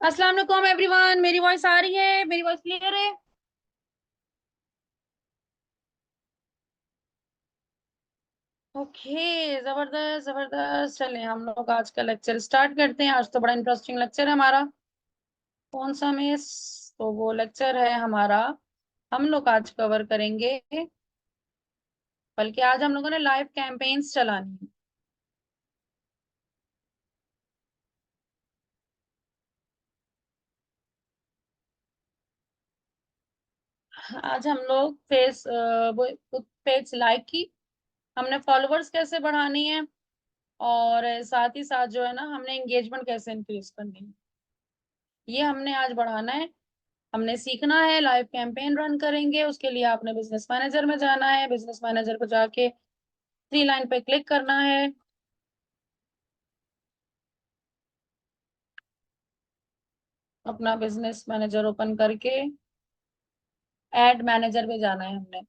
अस्सलाम वालेकुम एवरीवन। मेरी वॉइस आ रही है? मेरी वॉइस क्लियर है? ओके, जबरदस्त जबरदस्त। चलें हम लोग आज का लेक्चर स्टार्ट करते हैं। आज तो बड़ा इंटरेस्टिंग लेक्चर है हमारा। कौन सा मिस? तो वो लेक्चर है हमारा। हम लोग आज कवर करेंगे, बल्कि आज हम लोगों ने लाइव कैंपेन्स चलानी है। आज हम लोग वो पेज लाइक की, हमने फॉलोअर्स कैसे बढ़ानी है, और साथ ही साथ जो है ना, हमने एंगेजमेंट कैसे इंक्रीज करनी है, ये हमने आज बढ़ाना है। हमने सीखना है, लाइव कैंपेन रन करेंगे। उसके लिए आपने बिजनेस मैनेजर में जाना है। बिजनेस मैनेजर को जाके थ्री लाइन पे क्लिक करना है। अपना बिजनेस मैनेजर ओपन करके एड मैनेजर पे जाना है हमने।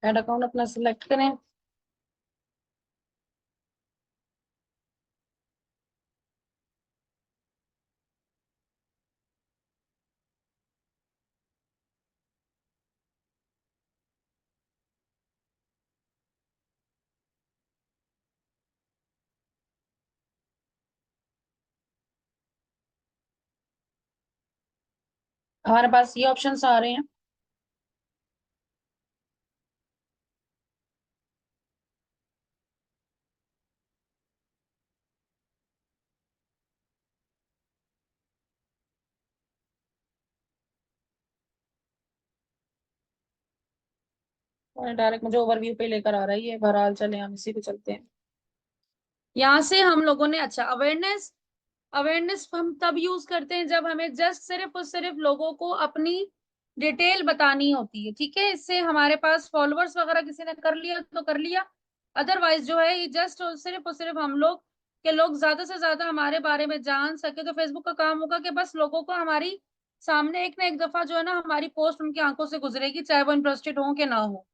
एड अकाउंट अपना सिलेक्ट करें। हमारे पास ये ऑप्शंस आ रहे हैं। और डायरेक्ट मुझे ओवरव्यू पे लेकर आ रहा है ये। बहरहाल चले हम इसी पे चलते हैं। यहाँ से हम लोगों ने, अच्छा, अवेयरनेस। अवेयरनेस हम तब यूज करते हैं जब हमें जस्ट सिर्फ और सिर्फ लोगों को अपनी डिटेल बतानी होती है। ठीक है, इससे हमारे पास फॉलोअर्स वगैरह किसी ने कर लिया तो कर लिया। अदरवाइज जो है, ये जस्ट और सिर्फ हम लोग के लोग ज्यादा से ज्यादा हमारे बारे में जान सके। तो फेसबुक का काम होगा कि बस लोगों को हमारी सामने एक ना एक दफा जो है ना, हमारी पोस्ट उनकी आंखों से गुजरेगी, चाहे वो इंटरेस्टेड हो कि ना हो।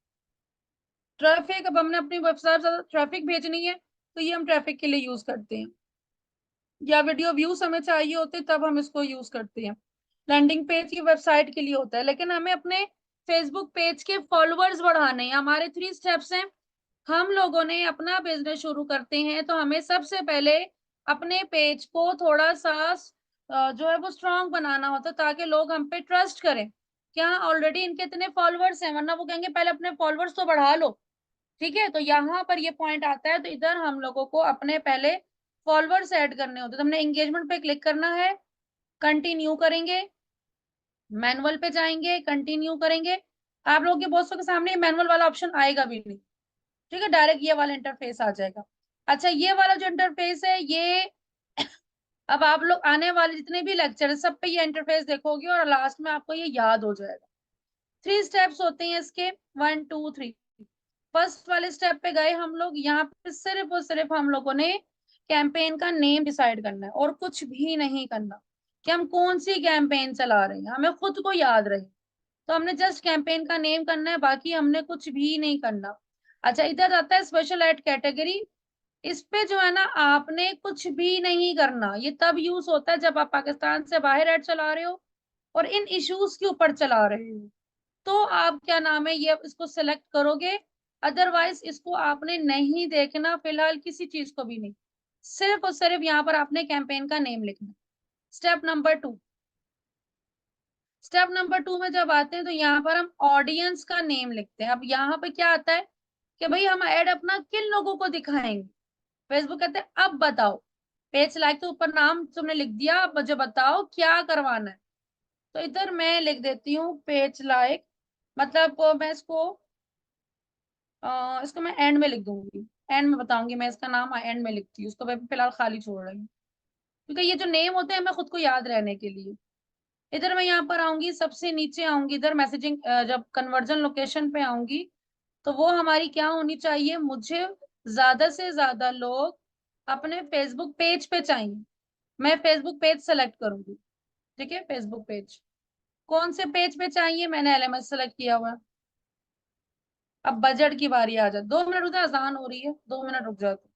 ट्रैफिक, अब हमने अपनी वेबसाइट पर ट्रैफिक भेजनी है, तो ये हम ट्रैफिक के लिए यूज करते हैं। या वीडियो व्यूज हमें चाहिए होते तब हम इसको यूज करते हैं। लैंडिंग पेज की वेबसाइट के लिए होता है, लेकिन हमें अपने फेसबुक पेज के फॉलोअर्स बढ़ाने हैं। हमारे थ्री स्टेप्स हैं। हम लोगों ने अपना बिजनेस शुरू करते हैं तो हमें सबसे पहले अपने पेज को थोड़ा सा जो है वो स्ट्रांग बनाना होता है, ताकि लोग हम पे ट्रस्ट करें। क्या ऑलरेडी इनके इतने फॉलोअर्स हैं, वरना वो कहेंगे पहले अपने फॉलोअर्स तो बढ़ा लो। ठीक है, तो यहाँ पर ये पॉइंट आता है। तो इधर हम लोगों को अपने पहले फॉलोअर्स ऐड करने होते हैं। तो हमने एंगेजमेंट पे क्लिक करना है, कंटिन्यू करेंगे, मैनुअल पे जाएंगे, कंटिन्यू करेंगे। आप लोगों के बॉसों के सामने मैनुअल वाला ऑप्शन आएगा भी नहीं। ठीक है, डायरेक्ट ये वाला इंटरफेस आ जाएगा। अच्छा, ये वाला जो इंटरफेस है ये अब आप लोग आने वाले जितने भी लेक्चर है सब पे ये इंटरफेस देखोगे, और लास्ट में आपको ये याद हो जाएगा। थ्री स्टेप्स होते हैं इसके, 1 2 3। फर्स्ट वाले स्टेप पे गए हम लोग। यहाँ पे सिर्फ और सिर्फ हम लोगों ने कैंपेन का नेम डिसाइड करना है, और कुछ भी नहीं करना कि हम कौन सी कैंपेन चला रहे हैं, हमें खुद को याद रहे। तो हमने जस्ट कैंपेन का नेम करना है, बाकी हमने कुछ भी नहीं करना। अच्छा, इधर आता है स्पेशल एड कैटेगरी। इस पे जो है ना, आपने कुछ भी नहीं करना। ये तब यूज होता है जब आप पाकिस्तान से बाहर एड चला रहे हो और इन इश्यूज के ऊपर चला रहे हो, तो आप क्या नाम है, ये इसको सिलेक्ट करोगे। अदरवाइज इसको आपने नहीं देखना फिलहाल, किसी चीज को भी नहीं। सिर्फ और सिर्फ यहाँ पर आपने कैंपेन का नेम लिखना। Step number 2। स्टेप नंबर 2 में जब आते हैं तो यहाँ पर हम ऑडियंस का नेम लिखते हैं। अब यहाँ पे क्या आता है, कि भाई हम ऐड अपना किन लोगों को दिखाएंगे। फेसबुक कहते हैं अब बताओ, पेज लाइक तो ऊपर नाम तुमने लिख दिया, अब मुझे बताओ क्या करवाना है। तो इधर मैं लिख देती हूँ पेज लाइक, मतलब मैं इसको मैं एंड में लिख दूंगी। एंड में बताऊंगी मैं, इसका नाम एंड में लिखती हूँ, उसको मैं फिलहाल खाली छोड़ रही हूँ, क्योंकि ये जो नेम होते हैं मैं खुद को याद रहने के लिए। इधर मैं यहाँ पर आऊंगी, सबसे नीचे आऊंगी, इधर मैसेजिंग, जब कन्वर्जन लोकेशन पे आऊंगी, तो वो हमारी क्या होनी चाहिए, मुझे ज्यादा से ज्यादा लोग अपने फेसबुक पेज पे चाहिए। मैं फेसबुक पेज सेलेक्ट करूंगी। ठीक है, फेसबुक पेज कौन से पेज पे चाहिए, मैंने एलएमएस सेलेक्ट किया हुआ है। अब बजट की बारी आ जाए, 2 मिनट रुक जा, आसान हो रही है, 2 मिनट रुक जाते।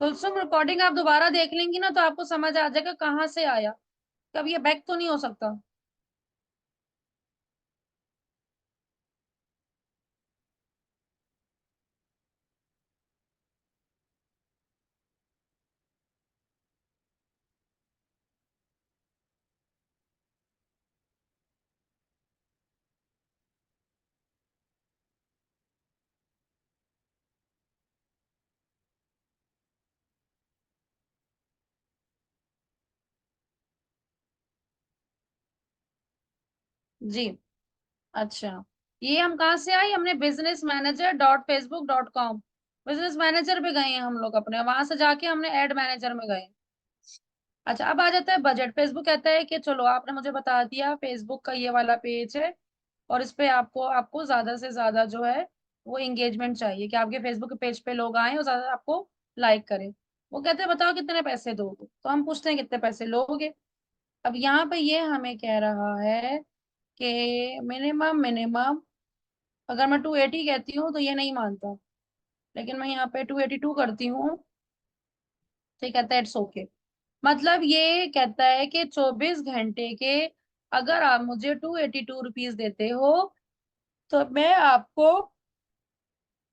कुलसुम रिकॉर्डिंग आप दोबारा देख लेंगी ना, तो आपको समझ आ जाएगा कहाँ से आया। कब ये बैक तो नहीं हो सकता। जी। अच्छा, ये हम कहाँ से आए, हमने businessmanager.facebook.com, बिजनेस मैनेजर पे गए हैं हम लोग अपने, वहां से जाके हमने एड मैनेजर में गए। अच्छा, अब आ जाता है बजट। फेसबुक कहता है कि चलो आपने मुझे बता दिया फेसबुक का ये वाला पेज है, और इस पे आपको आपको ज्यादा से ज्यादा जो है वो एंगेजमेंट चाहिए, कि आपके फेसबुक के पेज पे लोग आए और ज्यादा आपको लाइक करें। वो कहते हैं बताओ कितने पैसे दोगे, तो हम पूछते हैं कितने पैसे लोगे। अब यहाँ पे ये हमें कह रहा है कि मिनिमम मिनिमम, अगर मैं 280 कहती हूँ तो ये नहीं मानता, लेकिन मैं यहाँ पे 282 करती हूँ, तो ये कहता है इट्स ओके। मतलब ये कहता है कि 24 घंटे के अगर आप मुझे 282 रुपीज देते हो, तो मैं आपको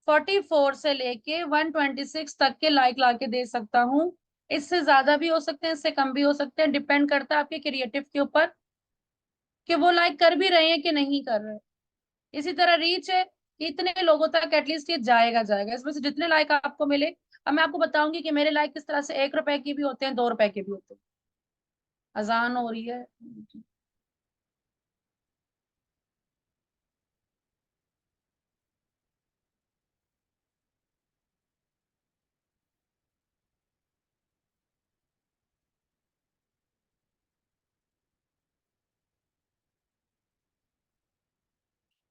44 से लेके 126 तक के लाइक ला के दे सकता हूँ। इससे ज्यादा भी हो सकते हैं, इससे कम भी हो सकते हैं, डिपेंड करता है आपके क्रिएटिव के ऊपर, कि वो लाइक कर भी रहे हैं कि नहीं कर रहे। इसी तरह रीच है कि इतने लोगों तक एटलीस्ट ये जाएगा जाएगा, इसमें से जितने लाइक आपको मिले। अब मैं आपको बताऊंगी कि मेरे लाइक किस तरह से 1 रुपए की भी होते हैं, 2 रुपए के भी होते हैं। अजान हो रही है।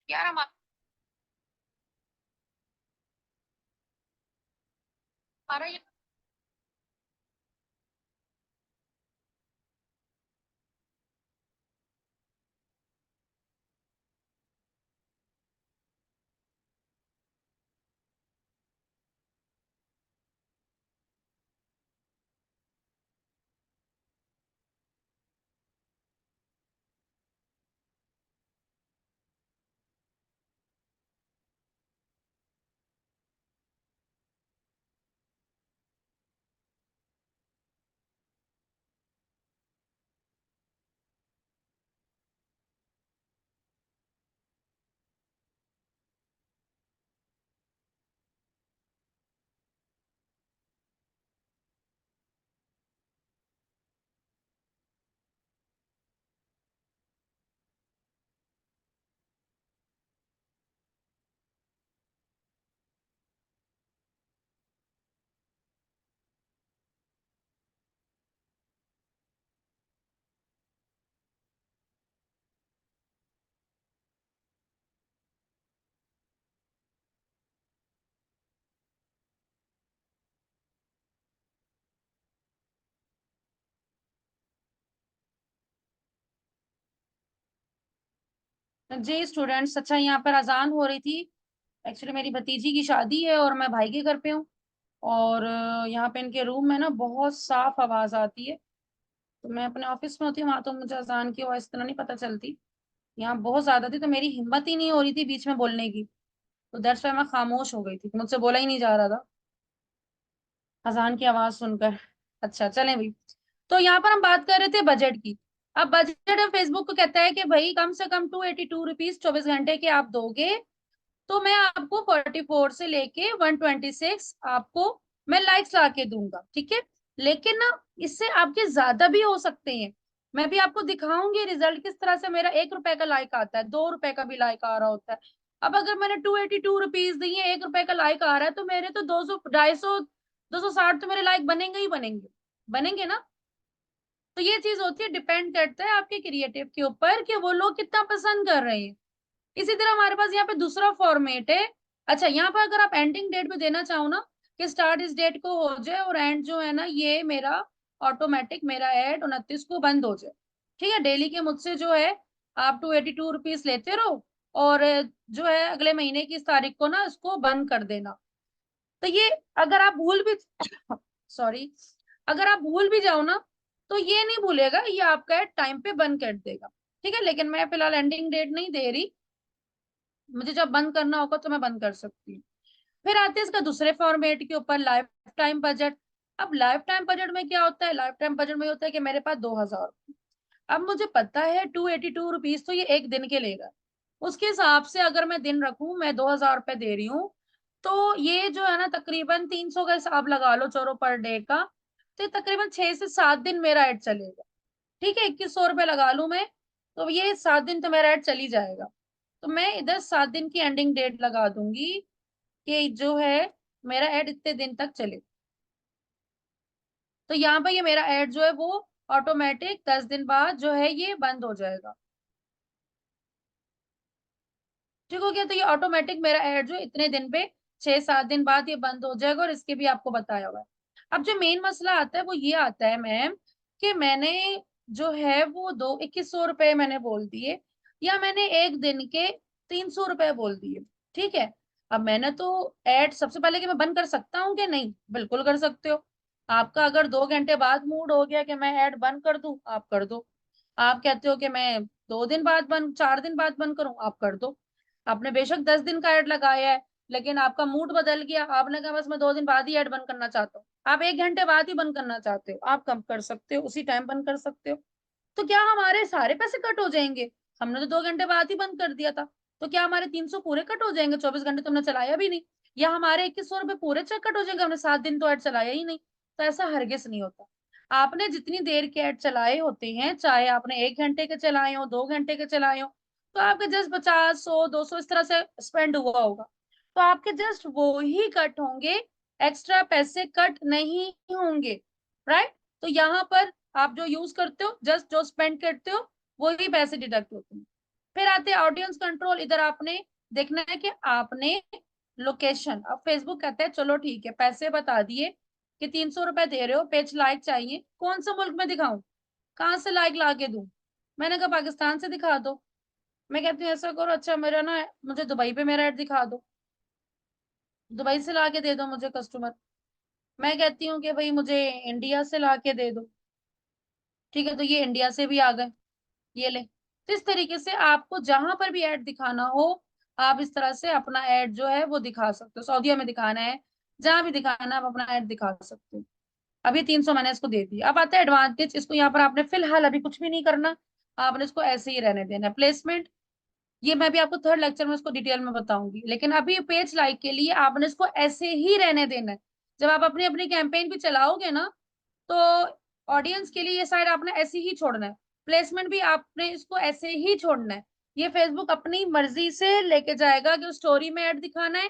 यार हमारा ये जी स्टूडेंट्स, अच्छा यहाँ पर अजान हो रही थी। एक्चुअली मेरी भतीजी की शादी है और मैं भाई के घर पे हूँ। और यहाँ पे इनके रूम में ना बहुत साफ आवाज आती है। तो मैं अपने ऑफिस में होती हूँ, वहां तो मुझे अजान की आवाज इतना नहीं पता चलती। यहाँ बहुत ज्यादा थी तो मेरी हिम्मत ही नहीं हो रही थी बीच में बोलने की। तो दैट्स व्हाई मैं खामोश हो गई थी, मुझसे बोला ही नहीं जा रहा था अजान की आवाज सुनकर। अच्छा चलें भाई। तो यहाँ पर हम बात कर रहे थे बजट की। अब बजट फेसबुक को कहता है कि भाई कम से कम 282 रुपीज 24 घंटे के आप दोगे तो मैं आपको 44 से लेके 126 आपको मैं लाइक्स ला के दूंगा, ठीक है। लेकिन ना इससे आपके ज्यादा भी हो सकते हैं। मैं भी आपको दिखाऊंगी रिजल्ट किस तरह से मेरा 1 रुपए का लाइक आता है, 2 रुपए का भी लाइक आ रहा होता है। अब अगर मैंने 282 रुपीज दी है, 1 रुपए का लाइक आ रहा है, तो मेरे तो 200 250 260 तो मेरे लाइक बनेंगे ही बनेंगे। बनेंगे ना। तो ये चीज होती है, डिपेंड करता है आपके क्रिएटिव के ऊपर कि वो लोग कितना पसंद कर रहे हैं। इसी तरह हमारे पास यहाँ पे दूसरा फॉर्मेट है। अच्छा यहाँ पर अगर आप एंडिंग डेट भी देना चाहो ना, कि स्टार्ट इस डेट को हो जाए और एंड जो है ना ये मेरा ऑटोमेटिक मेरा एड 29 को बंद हो जाए। ठीक है, डेली के मुझसे जो है आप 282 रुपीज लेते रहो। और जो है अगले महीने की इस तारीख को ना इसको बंद कर देना। तो ये अगर आप भूल भी सॉरी, अगर आप भूल भी जाओ ना तो ये नहीं भूलेगा, ये आपका एड टाइम पे बंद कर देगा। ठीक है, लेकिन मैं फिलहाल एंडिंग डेट नहीं दे रही। मुझे जब बंद करना होगा तो मैं बंद कर सकती हूँ। फिर आते हैं इसका दूसरे फॉर्मेट के ऊपर, लाइफ टाइम बजट। अब लाइफ टाइम बजट में क्या होता है, लाइफ टाइम बजट में होता है कि मेरे पास 2,000। अब मुझे पता है 282 रुपीज तो ये एक दिन के लेगा। उसके हिसाब से अगर मैं दिन रखूं, मैं 2,000 रुपए दे रही हूँ। तो ये जो है ना तकरीबन 300 का हिसाब लगा लो चलो पर डे का। तो ये तकरीबन 6 से 7 दिन मेरा एड चलेगा। ठीक है, 2100 रुपये लगा लूं मैं। तो ये 7 दिन तो मेरा एड चल ही जाएगा। तो मैं इधर 7 दिन की एंडिंग डेट लगा दूंगी कि जो है मेरा ऐड इतने दिन तक चले। तो यहाँ पे ये मेरा ऐड जो है वो ऑटोमेटिक 10 दिन बाद जो है ये बंद हो जाएगा। ठीक हो गया, तो ये ऑटोमेटिक मेरा ऐड जो इतने दिन पे 6 7 दिन बाद ये बंद हो जाएगा, और इसके भी आपको बताया हुआ है। अब जो मेन मसला आता है वो ये आता है मैम, कि मैंने जो है वो 2100 रुपये मैंने बोल दिए, या मैंने एक दिन के 300 रुपये बोल दिए। ठीक है। अब मैंने तो ऐड सबसे पहले कि मैं बंद कर सकता हूँ कि नहीं, बिल्कुल कर सकते हो। आपका अगर 2 घंटे बाद मूड हो गया कि मैं ऐड बंद कर दूं, आप कर दो। आप कहते हो कि मैं 2 दिन बाद बंद, 4 दिन बाद बंद करूं, आप कर दो। आपने बेशक 10 दिन का ऐड लगाया है, लेकिन आपका मूड बदल गया, आपने कहा बस मैं 2 दिन बाद ही ऐड बंद करना चाहता हूँ, आप 1 घंटे बाद ही बंद करना चाहते हो, आप कम कर सकते हो, उसी टाइम बंद कर सकते हो। तो क्या हमारे सारे पैसे कट हो जाएंगे? हमने तो 2 घंटे बाद ही बंद कर दिया था। तो क्या हमारे 300 पूरे कट हो जाएंगे? 24 घंटे तुमने चलाया भी नहीं। या हमारे 2100 रुपये पूरे चेक कट हो जाएंगे, हमने 7 दिन तो ऐड चलाया ही नहीं। तो ऐसा हरगिज नहीं होता। आपने जितनी देर के ऐड चलाए होते हैं, चाहे आपने 1 घंटे के चलाए हो, 2 घंटे के चलाए हो, तो आपके जस्ट 50 100 200 इस तरह से स्पेंड हुआ होगा। तो आपके जस्ट वो ही कट होंगे, एक्स्ट्रा पैसे कट नहीं होंगे। राइट। तो यहाँ पर आप जो यूज करते हो, जस्ट जो स्पेंड करते हो, वही पैसे डिडक्ट होते हैं। फिर आते हैं ऑडियंस कंट्रोल। इधर आपने देखना है कि आपने लोकेशन, अब फेसबुक कहता है चलो ठीक है पैसे बता दिए कि 300 रुपए दे रहे हो, पेज लाइक चाहिए, कौन सा मुल्क में दिखाऊं, कहाँ से लाइक ला के दूं? मैंने कहा पाकिस्तान से दिखा दो। मैं कहती हूँ ऐसा करो, अच्छा मेरा ना मुझे दुबई पे मेरा ऐड दिखा दो, दुबई से ला के दे दो मुझे कस्टमर। मैं कहती हूँ कि भाई मुझे इंडिया से ला के दे दो। ठीक है, तो ये इंडिया से भी आ गए, ये ले। तो इस तरीके से आपको जहां पर भी ऐड दिखाना हो, आप इस तरह से अपना ऐड जो है वो दिखा सकते हो। सऊदीया में दिखाना है, जहां भी दिखाना है आप अपना ऐड दिखा सकते हो। अभी 300 मैंने इसको दे दिया। अब आता है एडवांटेज। इसको यहाँ पर आपने फिलहाल अभी कुछ भी नहीं करना, आपने इसको ऐसे ही रहने देना। प्लेसमेंट, ये मैं भी आपको थर्ड लेक्चर में इसको डिटेल में बताऊंगी, लेकिन अभी पेज लाइक के लिए आपने इसको ऐसे ही रहने देना है। जब आप अपनी अपनी कैंपेन भी चलाओगे ना, तो ऑडियंस के लिए ये साइड आपने ऐसे ही छोड़ना है। प्लेसमेंट भी आपने इसको ऐसे ही छोड़ना है। ये फेसबुक अपनी मर्जी से लेके जाएगा कि स्टोरी में ऐड दिखाना है,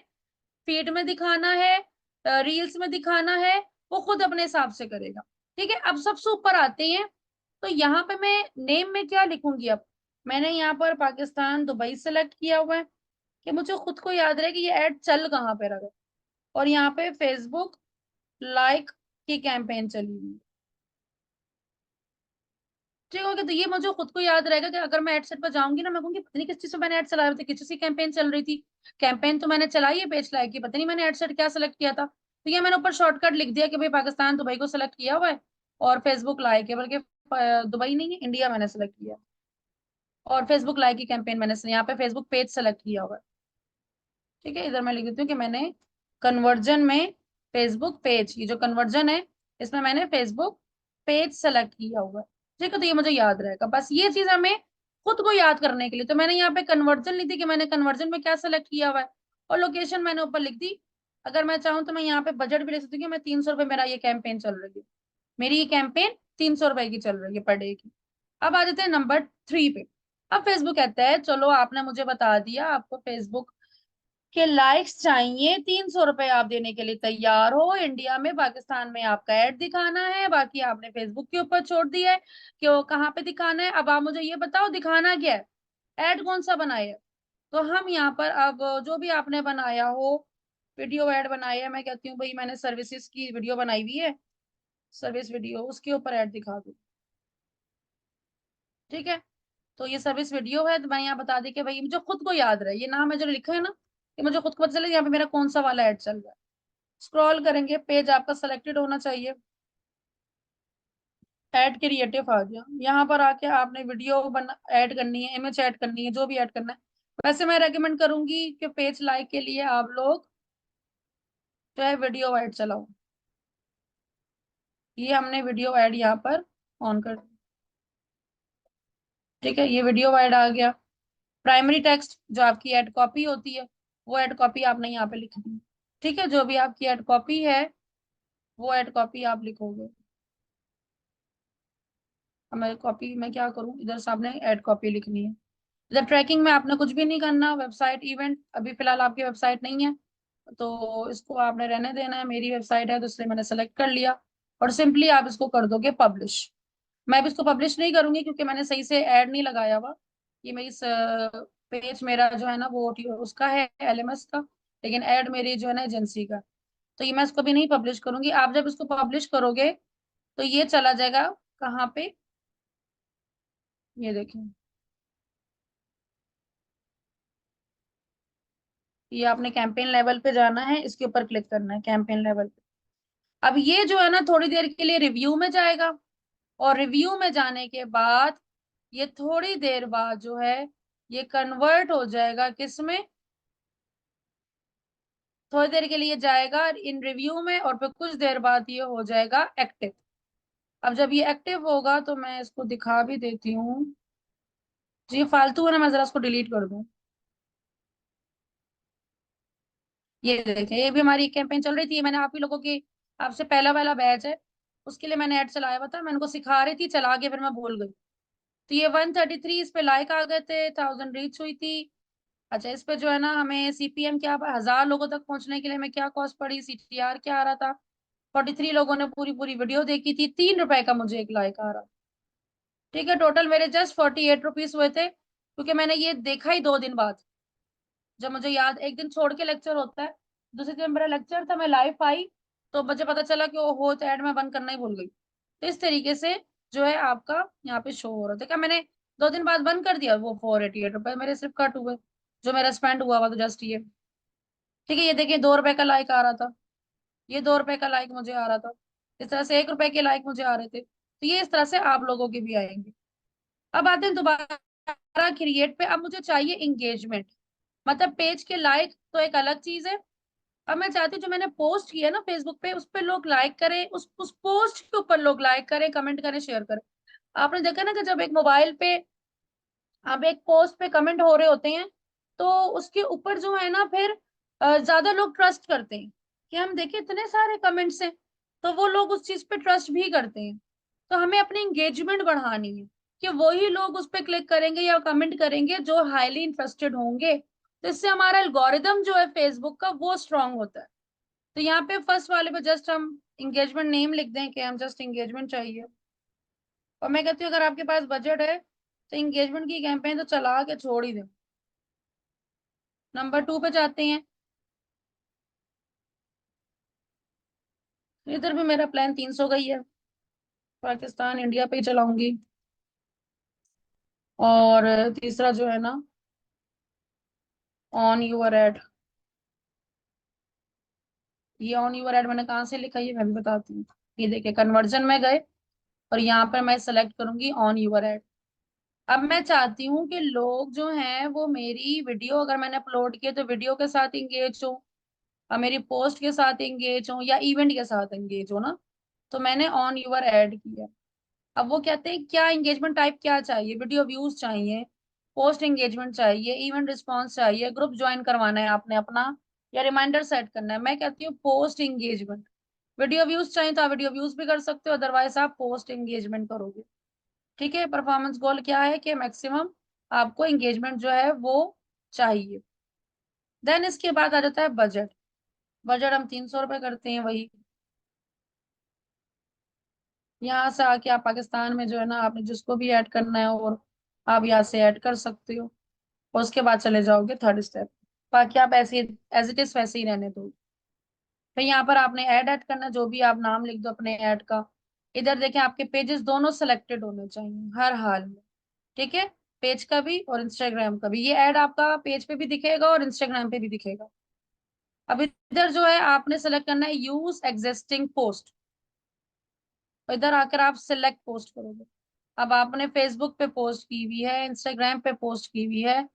फीड में दिखाना है, रील्स में दिखाना है, वो खुद अपने हिसाब से करेगा। ठीक है, अब सबसे ऊपर आते हैं। तो यहाँ पे मैं नेम में क्या लिखूंगी? अब मैंने यहाँ पर पाकिस्तान दुबई सेलेक्ट किया हुआ है कि मुझे खुद को याद रहे कि ये ऐड चल कहाँ पे रहा है। और यहाँ पे फेसबुक लाइक की कैंपेन चली हुई है। ठीक हो गया। तो ये मुझे खुद को याद रहेगा कि अगर मैं एड सेट पर जाऊंगी ना, मैं कहूंगी पता नहीं किस चीज पे मैंने एड चलाया था, किस चीज की कैंपेन चल रही थी। कैंपेन तो मैंने चलाई है पेज लाइक की, पता नहीं मैंने एड सेट क्या सेलेक्ट किया था। तो ये मैंने ऊपर शॉर्टकट लिख दिया कि भाई पाकिस्तान दुबई को सिलेक्ट किया हुआ है, और फेसबुक लाइक है, बल्कि दुबई नहीं है, इंडिया मैंने सेलेक्ट किया। और फेसबुक लाइक की कैंपेन मैंने यहाँ पे फेसबुक पेज सेलेक्ट किया हुआ है। ठीक है, इधर मैं लिख देती हूँ कि मैंने कन्वर्जन में फेसबुक पेज, ये जो कन्वर्जन है इसमें मैंने फेसबुक पेज सेलेक्ट किया हुआ है। ठीक है, तो ये मुझे याद रहेगा, बस ये चीज हमें खुद को याद करने के लिए। तो मैंने यहाँ पे कन्वर्जन लिख दी कि मैंने कन्वर्जन में क्या सेलेक्ट किया हुआ है, और लोकेशन मैंने ऊपर लिख दी। अगर मैं चाहूँ तो मैं यहाँ पे बजट भी लिख सकती हूँ कि मैं 300 रुपये मेरा ये कैंपेन चल रही है, मेरी ये कैंपेन 300 रुपए की चल रही है पर डे की। अब आ जाते हैं नंबर 3 पे। अब फेसबुक कहता है चलो आपने मुझे बता दिया आपको फेसबुक के लाइक्स चाहिए, 300 रुपए आप देने के लिए तैयार हो, इंडिया में पाकिस्तान में आपका ऐड दिखाना है, बाकी आपने फेसबुक के ऊपर छोड़ दिया है कि वो कहाँ पे दिखाना है। अब आप मुझे ये बताओ दिखाना क्या है, ऐड कौन सा बनाया है। तो हम यहाँ पर अब जो भी आपने बनाया हो, वीडियो ऐड बनाया है, मैं कहती हूँ भाई मैंने सर्विसेज की वीडियो बनाई हुई है, सर्विस वीडियो, उसके ऊपर ऐड दिखा दो। ठीक है, तो ये सर्विस वीडियो है, तो मैं यहाँ बता दी कि भाई मुझे खुद को याद रहे, ये नाम है जो लिखा है ना, कि मुझे खुद को पता चले यहाँ पे मेरा कौन सा वाला ऐड चल रहा है। स्क्रॉल करेंगे, पेज आपका सेलेक्टेड होना चाहिए, ऐड क्रिएटिव आ गया, यहाँ पर आके आपने वीडियो बना ऐड करनी है, इमेज ऐड करनी है, जो भी ऐड करना है। वैसे मैं रेकमेंड करूंगी कि पेज लाइक के लिए आप लोग जो है वीडियो ऐड चलाओ। ये हमने वीडियो ऐड यहाँ पर ऑन कर दिया। ठीक है, ये वीडियो ऐड आ गया। प्राइमरी टेक्स्ट जो आपकी ऐड कॉपी होती है, वो ऐड कॉपी आपने यहाँ पे लिखनी है। ठीक है, जो भी आपकी ऐड कॉपी है वो ऐड कॉपी आप लिखोगे। अब मैं कॉपी में क्या करूँ, इधर सामने ऐड कॉपी लिखनी है। इधर ट्रैकिंग में आपने कुछ भी नहीं करना, वेबसाइट इवेंट अभी फिलहाल आपकी वेबसाइट नहीं है तो इसको आपने रहने देना है, मेरी वेबसाइट है तो इसलिए मैंने सेलेक्ट कर लिया। और सिंपली आप इसको कर दोगे पब्लिश। मैं भी इसको पब्लिश नहीं करूंगी क्योंकि मैंने सही से ऐड नहीं लगाया हुआ। ये मेरी पेज मेरा जो है ना वो उसका है एलएमएस का, लेकिन ऐड मेरी जो है ना एजेंसी का। तो ये मैं इसको भी नहीं पब्लिश करूंगी। आप जब इसको पब्लिश करोगे तो ये चला जाएगा कहाँ पे, ये देखिए, ये आपने कैंपेन लेवल पे जाना है, इसके ऊपर क्लिक करना है कैंपेन लेवल पे। अब ये जो है ना थोड़ी देर के लिए रिव्यू में जाएगा, और रिव्यू में जाने के बाद ये थोड़ी देर बाद जो है ये कन्वर्ट हो जाएगा किसमें, थोड़ी देर के लिए जाएगा इन रिव्यू में, और फिर कुछ देर बाद ये हो जाएगा एक्टिव। अब जब ये एक्टिव होगा तो मैं इसको दिखा भी देती हूँ। जी ये फालतू है ना, मैं जरा इसको डिलीट कर दूं। ये देखें, ये भी हमारी कैंपेन चल रही थी, मैंने आप ही लोगों की, आपसे पहला वाला बैच है उसके लिए मैंने ऐड चलाया हुआ था, मैं उनको सिखा रही थी, चला के फिर मैं भूल गई। तो ये 133 इस पे लाइक आ गए थे, 1000 रीच हुई थी। अच्छा, इस पे जो है ना हमें सीपीएम क्या, 1000 लोगों तक पहुंचने के लिए हमें क्या कॉस्ट पड़ी, सीटीआर क्या आ रहा था, 43 लोगों ने पूरी पूरी वीडियो देखी थी, 3 रुपए का मुझे एक लाइक आ रहा। ठीक है, टोटल मेरे जस्ट 48 रुपीज हुए थे, क्योंकि मैंने ये देखा ही 2 दिन बाद। जब मुझे याद, एक दिन छोड़ के लेक्चर होता है, दूसरे दिन मेरा लेक्चर था, मैं लाइव आई, तो मुझे पता चला कि वो तो ऐड में बंद करना ही भूल गई। तो इस तरीके से जो है आपका यहाँ पे शो हो रहा था। क्या मैंने 2 दिन बाद बंद कर दिया, वो 488 रुपए मेरे सिर्फ कट हुए, जो मेरा स्पेंड हुआ हुआ तो जस्ट ये। ठीक है, ये देखिए 2 रुपए का लाइक आ रहा था, ये 2 रुपए का लाइक मुझे आ रहा था, इस तरह से 1 रुपए के लाइक मुझे आ रहे थे, तो ये इस तरह से आप लोगों के भी आएंगे। अब आते हैं दोबारा क्रिएट पे। अब मुझे चाहिए इंगेजमेंट, मतलब पेज के लाइक तो एक अलग चीज है। अब मैं चाहती हूँ जो मैंने पोस्ट किया ना फेसबुक पे, उस पे लोग लाइक करें, उस पोस्ट के ऊपर लोग लाइक करें, कमेंट करें, शेयर करें। आपने देखा ना कि जब एक मोबाइल पे अब एक पोस्ट पे कमेंट हो रहे होते हैं, तो उसके ऊपर जो है ना फिर ज्यादा लोग ट्रस्ट करते हैं कि हम देखें इतने सारे कमेंट्स हैं, तो वो लोग उस चीज पे ट्रस्ट भी करते हैं। तो हमें अपनी एंगेजमेंट बढ़ानी है कि वही लोग उस पे क्लिक करेंगे या कमेंट करेंगे जो हाईली इंटरेस्टेड होंगे। तो इससे हमारा एल्गोरिदम जो है फेसबुक का वो स्ट्रांग होता है। तो यहाँ पे फर्स्ट वाले पे जस्ट हम इंगेजमेंट नेम लिख दें कि हम जस्ट इंगेजमेंट चाहिए। और मैं कहती हूँ अगर आपके पास बजट है तो इंगेजमेंट की कैंपेन तो चला के छोड़ ही दें। नंबर 2 पे जाते हैं। इधर भी मेरा प्लान 300 का ही है, पाकिस्तान इंडिया पे ही चलाऊंगी। और तीसरा जो है ना, ऑन यूर एड। ये ऑन यूर एड मैंने कहाँ से लिखा, ये मैं भी बताती हूँ। ये देखिए, कन्वर्जन में गए और यहाँ पर मैं सेलेक्ट करूंगी ऑन यूर एड। अब मैं चाहती हूँ कि लोग जो हैं वो मेरी वीडियो अगर मैंने अपलोड किया तो वीडियो के साथ इंगेज हो, और मेरी पोस्ट के साथ इंगेज हो, या इवेंट के साथ इंगेज हो ना। तो मैंने ऑन यूर एड किया। अब वो कहते हैं क्या एंगेजमेंट टाइप क्या चाहिए, वीडियो व्यूज चाहिए, पोस्ट एंगेजमेंट चाहिए, इवेंट रिस्पॉन्स चाहिए, ग्रुप ज्वाइन करवाना है आपने अपना, या रिमाइंडर सेट करना है। मैं कहती हूँ पोस्ट एंगेजमेंट। वीडियो व्यूज चाहिए तो आप वीडियो व्यूज भी कर सकते हो, अदरवाइज आप पोस्ट एंगेजमेंट करोगे। ठीक है, परफॉर्मेंस गोल क्या है कि मैक्सिमम आपको एंगेजमेंट जो है वो चाहिए। देन इसके बाद आ जाता है बजट। बजट हम 300 रुपये करते हैं वही। यहाँ से आके आप पाकिस्तान में जो है ना, आपने जिसको भी ऐड करना है और आप यहाँ से ऐड कर सकते हो। और उसके बाद चले जाओगे थर्ड स्टेप। बाकी आप ऐसे एज इट इज वैसे ही रहने दो। फिर यहाँ पर आपने ऐड करना, जो भी आप नाम लिख दो अपने ऐड का। इधर देखें, आपके पेजेस दोनों सेलेक्टेड होने चाहिए हर हाल में। ठीक है, पेज का भी और इंस्टाग्राम का भी। ये ऐड आपका पेज पे भी दिखेगा और इंस्टाग्राम पे भी दिखेगा। अब इधर जो है आपने सेलेक्ट करना है यूज एग्जिस्टिंग पोस्ट। और इधर आकर आप सिलेक्ट पोस्ट करोगे। अब आपने फेसबुक पे पोस्ट की हुई है, इंस्टाग्राम पे पोस्ट की हुई है,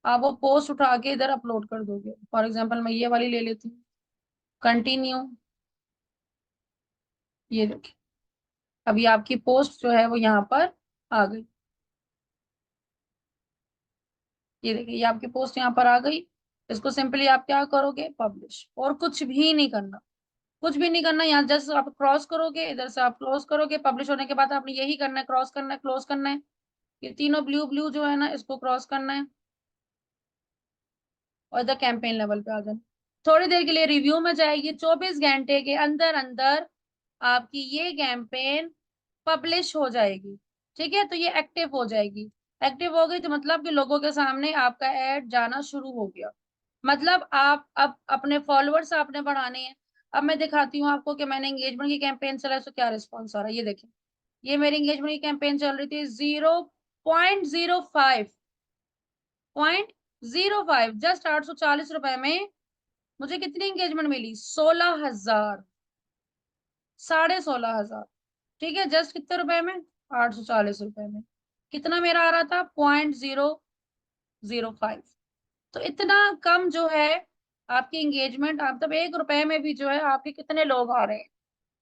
आप वो पोस्ट उठा के इधर अपलोड कर दोगे। फॉर एग्जाम्पल मैं ये वाली ले लेती हूँ, कंटिन्यू। ये देखिए, अभी आपकी पोस्ट जो है वो यहाँ पर आ गई। ये देखिए, ये आपकी पोस्ट यहाँ पर आ गई। इसको सिंपली आप क्या करोगे, पब्लिश, और कुछ भी नहीं करना। कुछ भी नहीं करना, यहाँ जस्ट आप क्रॉस करोगे, इधर से आप क्लोज करोगे। पब्लिश होने के बाद आपने यही करना है, क्रॉस करना है, क्लोज करना है। ये तीनों ब्लू ब्लू जो है ना, इसको क्रॉस करना है और इधर कैंपेन लेवल पे आ जाना। थोड़ी देर के लिए रिव्यू में जाएगी, 24 घंटे के अंदर अंदर आपकी ये कैंपेन पब्लिश हो जाएगी। ठीक है, तो ये एक्टिव हो जाएगी। एक्टिव हो गई तो मतलब कि लोगों के सामने आपका ऐड जाना शुरू हो गया। मतलब आप अब अपने फॉलोअर्स आपने बढ़ाने हैं। अब मैं दिखाती हूँ आपको कि मैंने एंगेजमेंट की कैंपेन चला है तो क्या रिस्पॉन्स आ रहा है। ये देखिए, ये मेरी एंगेजमेंट की कैंपेन चल रही थी, 0.05 जस्ट 840 रुपए में मुझे कितनी एंगेजमेंट मिली, 16,000, 16,500। ठीक है, जस्ट कितने रुपए में, 840 रुपए में। कितना मेरा आ रहा था, 0.005। तो इतना कम जो है आपकी एंगेजमेंट, आप तब 1 रुपए में भी जो है आपके कितने लोग आ रहे हैं।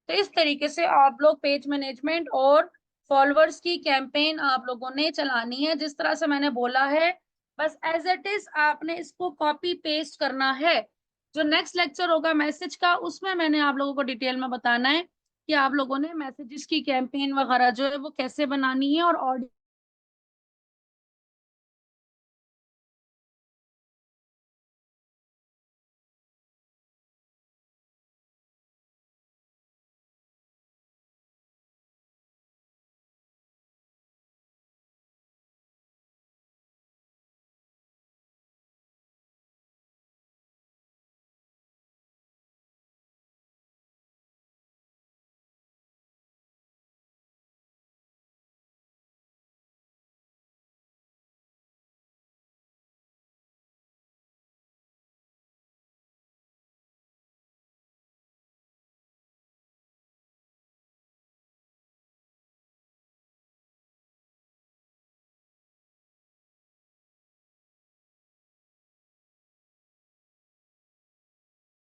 तो इस तरीके से आप लोग पेज मैनेजमेंट और फॉलोअर्स की कैंपेन आप लोगों ने चलानी है, जिस तरह से मैंने बोला है। बस एज इट इज आपने इसको कॉपी पेस्ट करना है। जो नेक्स्ट लेक्चर होगा मैसेज का, उसमें मैंने आप लोगों को डिटेल में बताना है कि आप लोगों ने मैसेजेस की कैंपेन वगैरह जो है वो कैसे बनानी है, और ऑडियो